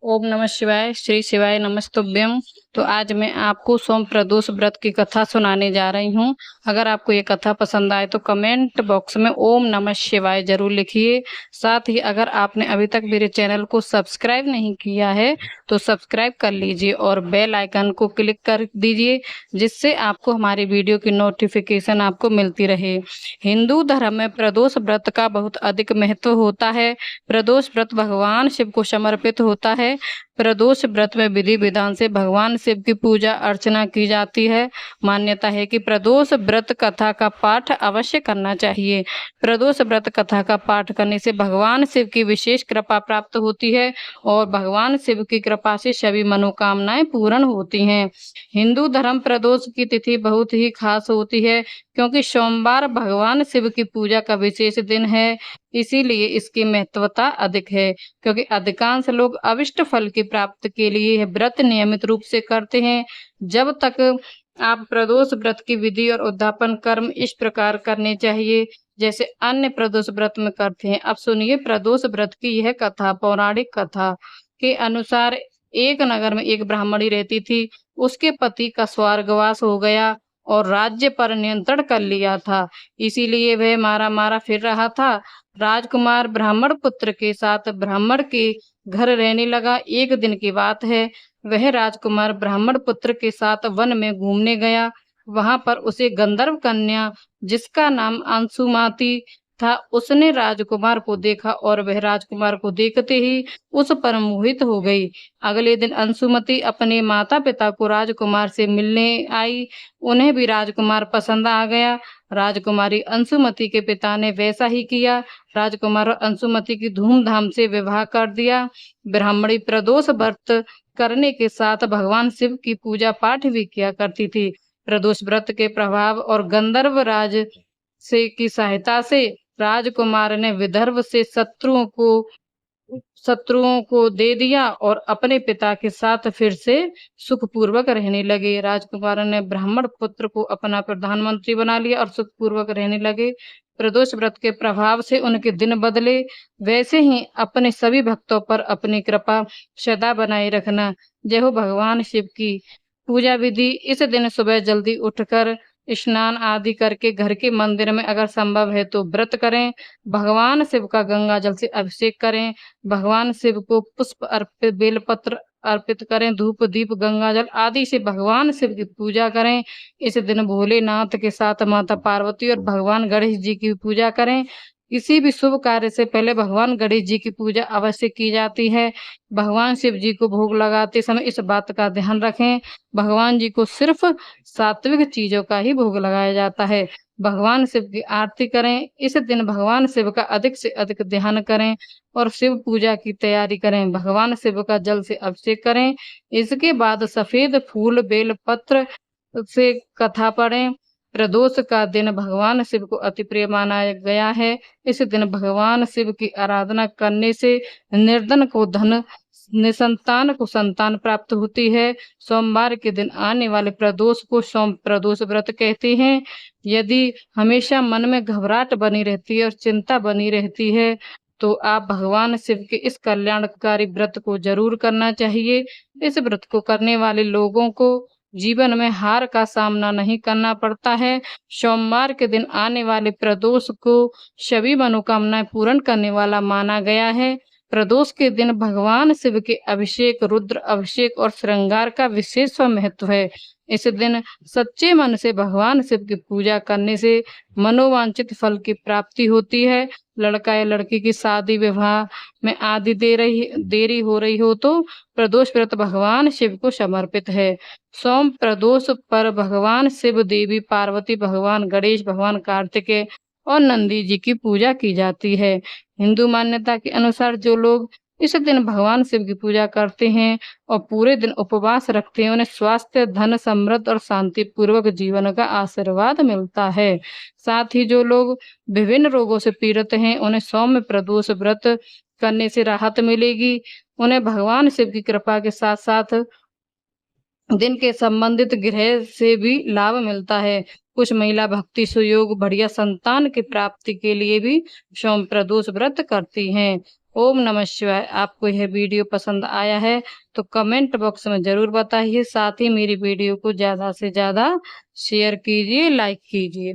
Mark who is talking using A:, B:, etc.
A: ओम नमः शिवाय। श्री शिवाय नमस्तुभ्यम। तो आज मैं आपको सोम प्रदोष व्रत की कथा सुनाने जा रही हूँ। अगर आपको ये कथा पसंद आए तो कमेंट बॉक्स में ओम नमः शिवाय जरूर लिखिए। साथ ही अगर आपने अभी तक मेरे चैनल को सब्सक्राइब नहीं किया है तो सब्सक्राइब कर लीजिए और बेल आइकन को क्लिक कर दीजिए, जिससे आपको हमारी वीडियो की नोटिफिकेशन आपको मिलती रहे। हिंदू धर्म में प्रदोष व्रत का बहुत अधिक महत्व होता है। प्रदोष व्रत भगवान शिव को समर्पित होता है। प्रदोष व्रत में विधि विधान से भगवान शिव की पूजा अर्चना की जाती है। मान्यता है कि प्रदोष व्रत कथा का पाठ अवश्य करना चाहिए। प्रदोष व्रत कथा का पाठ करने से भगवान शिव की विशेष कृपा प्राप्त होती है और भगवान शिव की कृपा से सभी मनोकामनाएं पूर्ण होती हैं। हिंदू धर्म प्रदोष की तिथि बहुत ही खास होती है, क्योंकि सोमवार भगवान शिव की पूजा का विशेष दिन है। इसीलिए इसकी महत्वता अधिक है, क्योंकि अधिकांश लोग अविष्ट फल की प्राप्ति के लिए यह व्रत नियमित रूप से करते हैं। जब तक आप प्रदोष व्रत की विधि और उद्यापन कर्म इस प्रकार करने चाहिए जैसे अन्य प्रदोष व्रत में करते हैं। अब सुनिए प्रदोष व्रत की यह कथा। पौराणिक कथा के अनुसार एक नगर में एक ब्राह्मणी रहती थी। उसके पति का स्वर्गवास हो गया और राज्य पर नियंत्रण कर लिया था, इसीलिए वह मारा मारा फिर रहा था। राजकुमार ब्राह्मण पुत्र के साथ ब्राह्मण के घर रहने लगा। एक दिन की बात है, वह राजकुमार ब्राह्मण पुत्र के साथ वन में घूमने गया। वहां पर उसे गंधर्व कन्या, जिसका नाम अंशुमती था, उसने राजकुमार को देखा और वह राजकुमार को देखते ही उस पर मोहित हो गई। अगले दिन अंशुमती अपने माता पिता को राजकुमार से मिलने आई। उन्हें भी राजकुमार पसंद आ गया। राजकुमारी अंशुमती के पिता ने वैसा ही किया। राजकुमार और अंशुमती की धूमधाम से विवाह कर दिया। ब्राह्मणी प्रदोष व्रत करने के साथ भगवान शिव की पूजा पाठ भी किया करती थी। प्रदोष व्रत के प्रभाव और गंधर्व राज से की सहायता से राजकुमार ने विदर्भ से शत्रुओं को दे दिया और अपने पिता के साथ फिर से सुखपूर्वक रहने लगे। राजकुमार ने ब्राह्मण पुत्र को अपना प्रधानमंत्री बना लिया और सुखपूर्वक रहने लगे। प्रदोष व्रत के प्रभाव से उनके दिन बदले। वैसे ही अपने सभी भक्तों पर अपनी कृपा सदा बनाए रखना। जय हो भगवान शिव की। पूजा विधि: इस दिन सुबह जल्दी उठकर स्नान आदि करके घर के मंदिर में अगर संभव है तो व्रत करें। भगवान शिव का गंगा जल से अभिषेक करें। भगवान शिव को पुष्प अर्पित, बेलपत्र अर्पित करें। धूप दीप गंगा जल आदि से भगवान शिव की पूजा करें। इस दिन भोलेनाथ के साथ माता पार्वती और भगवान गणेश जी की पूजा करें। किसी भी शुभ कार्य से पहले भगवान गणेश जी की पूजा अवश्य की जाती है। भगवान शिव जी को भोग लगाते समय इस बात का ध्यान रखें, भगवान जी को सिर्फ सात्विक चीजों का ही भोग लगाया जाता है। भगवान शिव की आरती करें। इस दिन भगवान शिव का अधिक से अधिक ध्यान करें और शिव पूजा की तैयारी करें। भगवान शिव का जल से अभिषेक करें। इसके बाद सफेद फूल बेल पत्र से कथा पढ़ें। प्रदोष का दिन भगवान शिव को अति प्रिय माना गया है। इस दिन भगवान शिव की आराधना करने से निर्धन को धन, निसंतान को संतान प्राप्त होती है। सोमवार के दिन आने वाले प्रदोष को सोम प्रदोष व्रत कहते हैं। यदि हमेशा मन में घबराहट बनी रहती है और चिंता बनी रहती है तो आप भगवान शिव के इस कल्याणकारी व्रत को जरूर करना चाहिए। इस व्रत को करने वाले लोगों को जीवन में हार का सामना नहीं करना पड़ता है। सोमवार के दिन आने वाले प्रदोष को सभी मनोकामनाएं पूर्ण करने वाला माना गया है। प्रदोष के दिन भगवान शिव के अभिषेक, रुद्र अभिषेक और श्रृंगार का विशेष महत्व है। इस दिन सच्चे मन से भगवान शिव की पूजा करने से मनोवांछित फल की प्राप्ति होती है। लड़का या लड़की की शादी विवाह में आदि देरी हो रही हो तो प्रदोष व्रत भगवान शिव को समर्पित है। सोम प्रदोष पर भगवान शिव, देवी पार्वती, भगवान गणेश, भगवान कार्तिकेय और नंदी जी की पूजा की जाती है। हिंदू मान्यता के अनुसार जो लोग इस दिन भगवान शिव की पूजा करते हैं और पूरे दिन उपवास रखते हैं, उन्हें स्वास्थ्य, धन, समृद्ध और शांति पूर्वक जीवन का आशीर्वाद मिलता है। साथ ही जो लोग विभिन्न रोगों से पीड़ित हैं, उन्हें सौम्य प्रदोष व्रत करने से राहत मिलेगी। उन्हें भगवान शिव की कृपा के साथ साथ दिन के संबंधित ग्रह से भी लाभ मिलता है। कुछ महिला भक्ति, सुयोग, बढ़िया संतान की प्राप्ति के लिए भी सोम प्रदोष व्रत करती हैं। ओम नमः शिवाय। आपको यह वीडियो पसंद आया है तो कमेंट बॉक्स में ज़रूर बताइए। साथ ही मेरी वीडियो को ज़्यादा से ज़्यादा शेयर कीजिए, लाइक कीजिए।